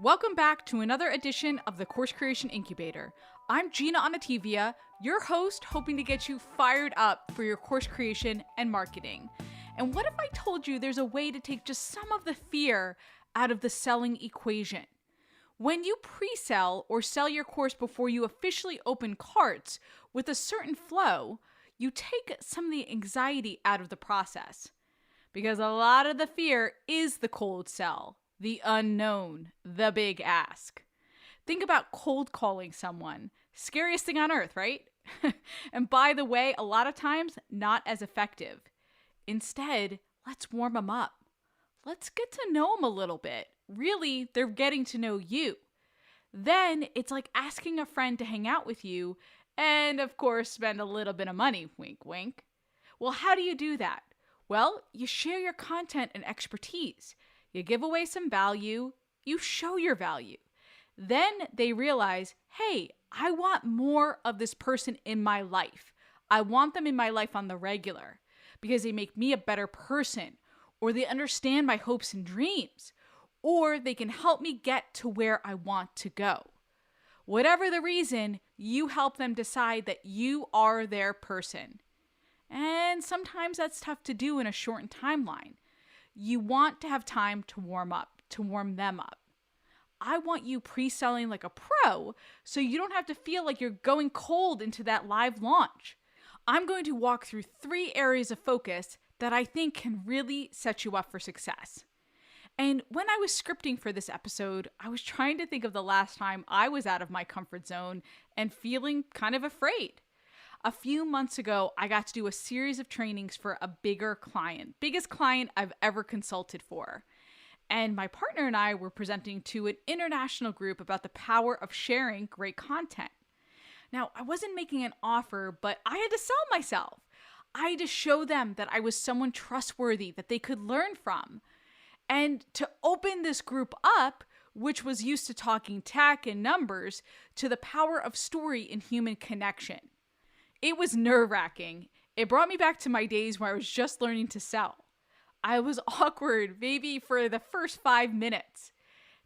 Welcome back to another edition of the Course Creation Incubator. I'm Gina Onativia, your host, hoping to get you fired up for your course creation and marketing. And what if I told you there's a way to take just some of the fear out of the selling equation? When you pre-sell or sell your course before you officially open carts with a certain flow, you take some of the anxiety out of the process. Because a lot of the fear is the cold sell, the unknown, the big ask. Think about cold calling someone. Scariest thing on earth, right? And by the way, a lot of times, not as effective. Instead, let's warm them up. Let's get to know them a little bit. Really, they're getting to know you. Then it's like asking a friend to hang out with you and, of course, spend a little bit of money, wink, wink. Well, how do you do that? Well, you share your content and expertise. You give away some value. You show your value. Then they realize, hey, I want more of this person in my life. I want them in my life on the regular because they make me a better person, or they understand my hopes and dreams, or they can help me get to where I want to go. Whatever the reason, you help them decide that you are their person. And sometimes that's tough to do in a shortened timeline. You want to have time to warm up, to warm them up. I want you pre-selling like a pro so you don't have to feel like you're going cold into that live launch. I'm going to walk through 3 areas of focus that I think can really set you up for success. And when I was scripting for this episode, I was trying to think of the last time I was out of my comfort zone and feeling kind of afraid. A few months ago, I got to do a series of trainings for a bigger client, biggest client I've ever consulted for. And my partner and I were presenting to an international group about the power of sharing great content. Now, I wasn't making an offer, but I had to sell myself. I had to show them that I was someone trustworthy that they could learn from. And to open this group up, which was used to talking tech and numbers, to the power of story and human connection. It was nerve-wracking. It brought me back to my days where I was just learning to sell. I was awkward maybe for the first 5 minutes.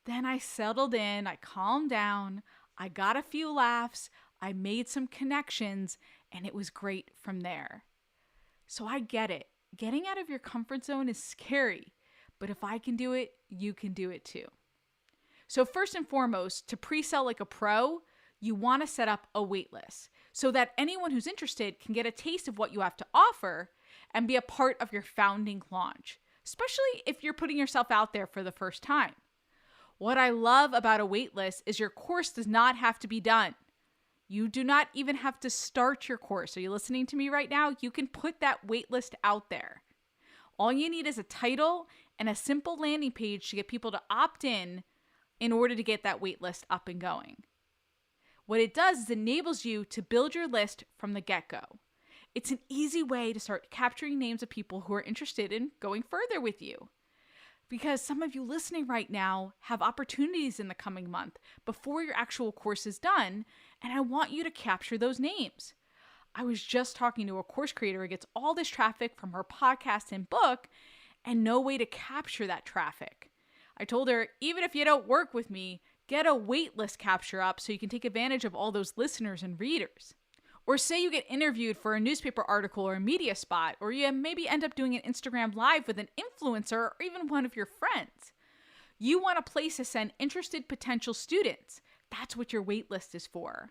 Then I settled in, I calmed down, I got a few laughs, I made some connections, and it was great from there. So I get it. Getting out of your comfort zone is scary, but if I can do it, you can do it too. So first and foremost, to pre-sell like a pro, you want to set up a waitlist so that anyone who's interested can get a taste of what you have to offer and be a part of your founding launch, especially if you're putting yourself out there for the first time. What I love about a waitlist is your course does not have to be done. You do not even have to start your course. Are you listening to me right now? You can put that waitlist out there. All you need is a title and a simple landing page to get people to opt in order to get that waitlist up and going. What it does is enables you to build your list from the get-go. It's an easy way to start capturing names of people who are interested in going further with you. Because some of you listening right now have opportunities in the coming month before your actual course is done, and I want you to capture those names. I was just talking to a course creator who gets all this traffic from her podcast and book and no way to capture that traffic. I told her, even if you don't work with me, get a waitlist capture up so you can take advantage of all those listeners and readers. Or say you get interviewed for a newspaper article or a media spot, or you maybe end up doing an Instagram live with an influencer or even one of your friends. You want a place to send interested potential students. That's what your waitlist is for.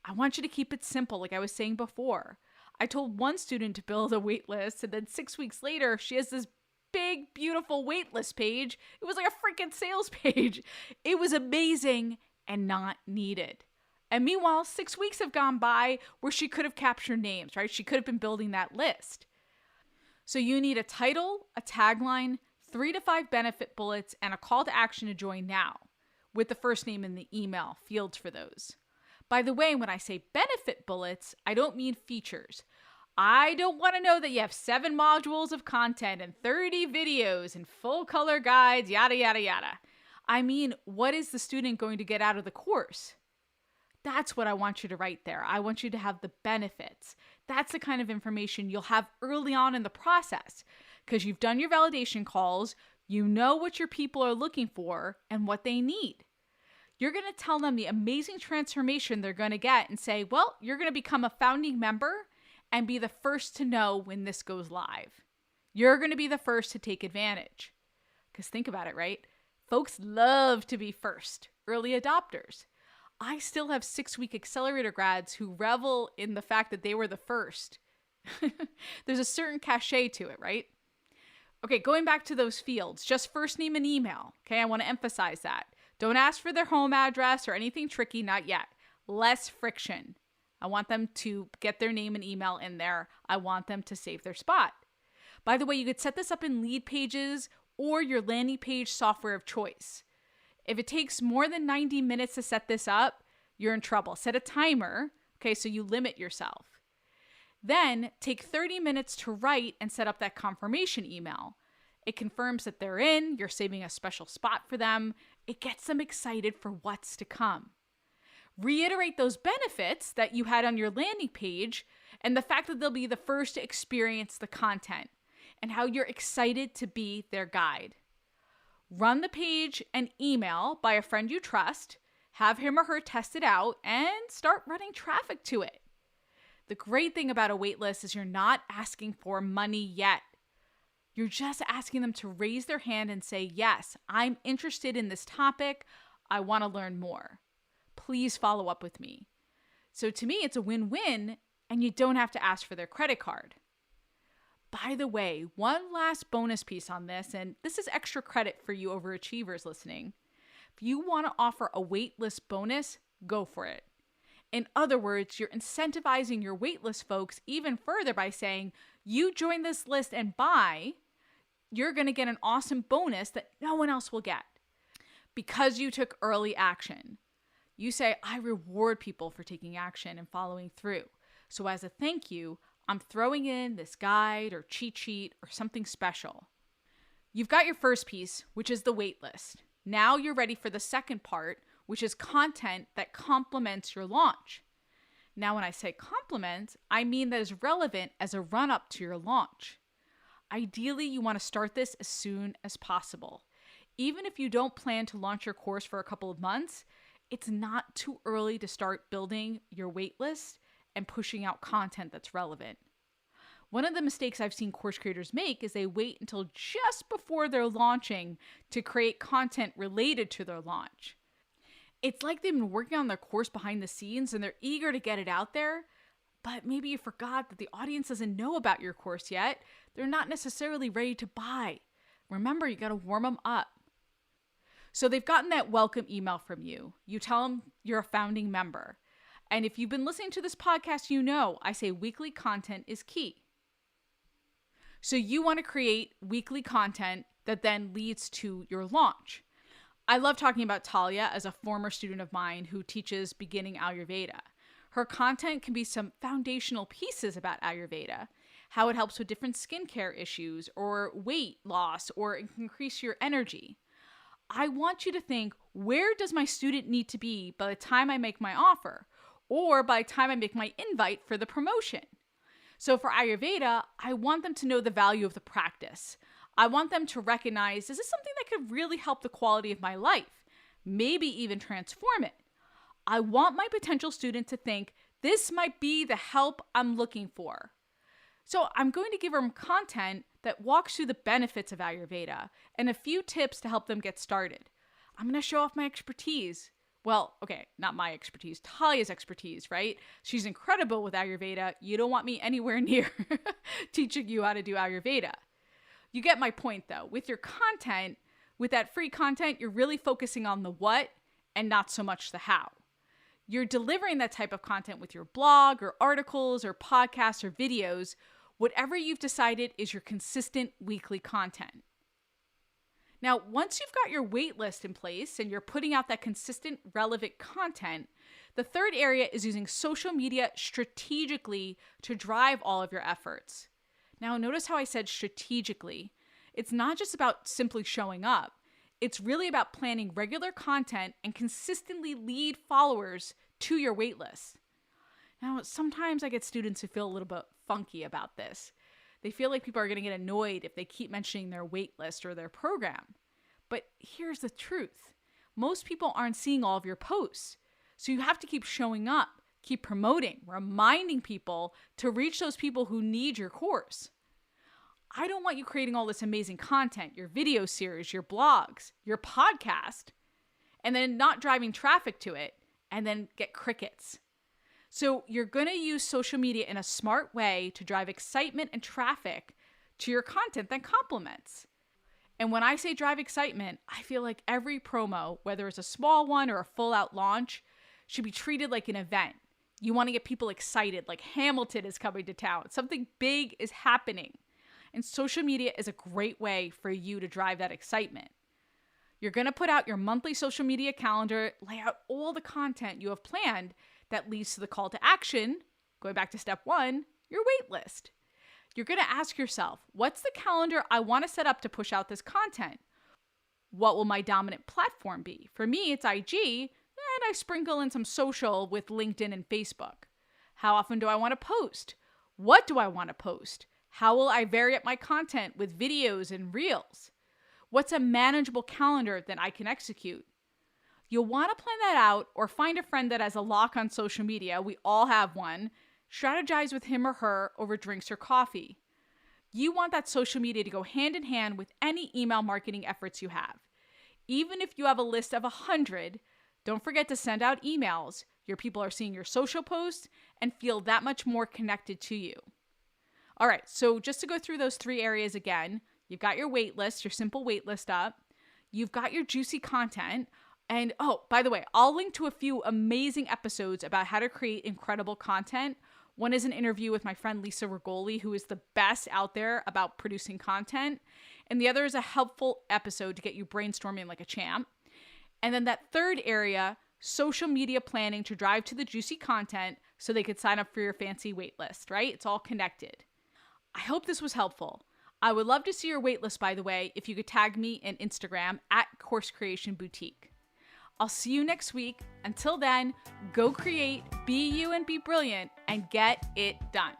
I want you to keep it simple, like I was saying before. I told one student to build a waitlist, and then 6 weeks later, she has this big, beautiful waitlist page. It was like a freaking sales page. It was amazing and not needed. And meanwhile, 6 weeks have gone by where she could have captured names, right? She could have been building that list. So you need a title, a tagline, 3 to 5 benefit bullets, and a call to action to join now, with the first name in the email fields for those. By the way, when I say benefit bullets, I don't mean features. I don't want to know that you have 7 modules of content and 30 videos and full color guides, yada, yada, yada. I mean, what is the student going to get out of the course? That's what I want you to write there. I want you to have the benefits. That's the kind of information you'll have early on in the process because you've done your validation calls, You know what your people are looking for and what they need. You're going to tell them the amazing transformation they're going to get and say, well, you're going to become a founding member and be the first to know when this goes live. You're going to be the first to take advantage. Because think about it, right? Folks love to be first, early adopters. I still have 6-week accelerator grads who revel in the fact that they were the first. There's a certain cachet to it, right? Okay, going back to those fields, just first name and email. Okay, I want to emphasize that. Don't ask for their home address or anything tricky, not yet. Less friction. I want them to get their name and email in there. I want them to save their spot. By the way, you could set this up in Lead Pages or your landing page software of choice. If it takes more than 90 minutes to set this up, you're in trouble. Set a timer, okay, so you limit yourself. Then take 30 minutes to write and set up that confirmation email. It confirms that they're in, you're saving a special spot for them. It gets them excited for what's to come. Reiterate those benefits that you had on your landing page and the fact that they'll be the first to experience the content and how you're excited to be their guide. Run the page and email by a friend you trust, have him or her test it out, and start running traffic to it. The great thing about a waitlist is you're not asking for money yet. You're just asking them to raise their hand and say, yes, I'm interested in this topic. I want to learn more. Please follow up with me. So to me, it's a win-win, and you don't have to ask for their credit card. By the way, one last bonus piece on this, and this is extra credit for you overachievers listening. If you want to offer a waitlist bonus, go for it. In other words, you're incentivizing your waitlist folks even further by saying, you join this list and buy, you're going to get an awesome bonus that no one else will get because you took early action. You say, I reward people for taking action and following through. So as a thank you, I'm throwing in this guide or cheat sheet or something special. You've got your first piece, which is the waitlist. Now you're ready for the second part, which is content that complements your launch. Now, when I say complement, I mean that is relevant as a run-up to your launch. Ideally, you want to start this as soon as possible. Even if you don't plan to launch your course for a couple of months, it's not too early to start building your waitlist and pushing out content that's relevant. One of the mistakes I've seen course creators make is they wait until just before they're launching to create content related to their launch. It's like they've been working on their course behind the scenes and they're eager to get it out there, but maybe you forgot that the audience doesn't know about your course yet. They're not necessarily ready to buy. Remember, you got to warm them up. So they've gotten that welcome email from you. You tell them you're a founding member. And if you've been listening to this podcast, you know I say weekly content is key. So you want to create weekly content that then leads to your launch. I love talking about Talia as a former student of mine who teaches beginning Ayurveda. Her content can be some foundational pieces about Ayurveda, how it helps with different skincare issues or weight loss or increase your energy. I want you to think, where does my student need to be by the time I make my offer or by the time I make my invite for the promotion? So for Ayurveda, I want them to know the value of the practice. I want them to recognize, is this something that could really help the quality of my life? Maybe even transform it. I want my potential student to think, this might be the help I'm looking for. So I'm going to give them content that walks through the benefits of Ayurveda and a few tips to help them get started. I'm going to show off my expertise. Well, okay, not my expertise, Talia's expertise, right? She's incredible with Ayurveda. You don't want me anywhere near teaching you how to do Ayurveda. You get my point though. With your content, with that free content, you're really focusing on the what and not so much the how. You're delivering that type of content with your blog or articles or podcasts or videos, whatever you've decided is your consistent weekly content. Now, once you've got your waitlist in place and you're putting out that consistent, relevant content, the third area is using social media strategically to drive all of your efforts. Now, notice how I said strategically. It's not just about simply showing up. It's really about planning regular content and consistently lead followers to your waitlist. Now, sometimes I get students who feel a little bit funky about this. They feel like people are going to get annoyed if they keep mentioning their waitlist or their program. But here's the truth. Most people aren't seeing all of your posts. So you have to keep showing up, keep promoting, reminding people to reach those people who need your course. I don't want you creating all this amazing content, your video series, your blogs, your podcast, and then not driving traffic to it and then get crickets. So you're going to use social media in a smart way to drive excitement and traffic to your content that complements. And when I say drive excitement, I feel like every promo, whether it's a small one or a full-out launch, should be treated like an event. You want to get people excited, like Hamilton is coming to town. Something big is happening. And social media is a great way for you to drive that excitement. You're going to put out your monthly social media calendar, lay out all the content you have planned that leads to the call to action, going back to step 1, your wait list. You're going to ask yourself, what's the calendar I want to set up to push out this content? What will my dominant platform be? For me, it's IG, and I sprinkle in some social with LinkedIn and Facebook. How often do I want to post? What do I want to post? How will I vary up my content with videos and reels? What's a manageable calendar that I can execute? You'll want to plan that out or find a friend that has a lock on social media. We all have one. Strategize with him or her over drinks or coffee. You want that social media to go hand in hand with any email marketing efforts you have. Even if you have a list of 100, don't forget to send out emails. Your people are seeing your social posts and feel that much more connected to you. All right, so just to go through those 3 areas again, you've got your wait list, your simple wait list up. You've got your juicy content. And oh, by the way, I'll link to a few amazing episodes about how to create incredible content. One is an interview with my friend Lisa Rigoli, who is the best out there about producing content. And the other is a helpful episode to get you brainstorming like a champ. And then that third area, social media planning to drive to the juicy content so they could sign up for your fancy wait list, right? It's all connected. I hope this was helpful. I would love to see your waitlist, by the way, if you could tag me in Instagram at Course Creation Boutique. I'll see you next week. Until then, go create, be you and be brilliant, and get it done.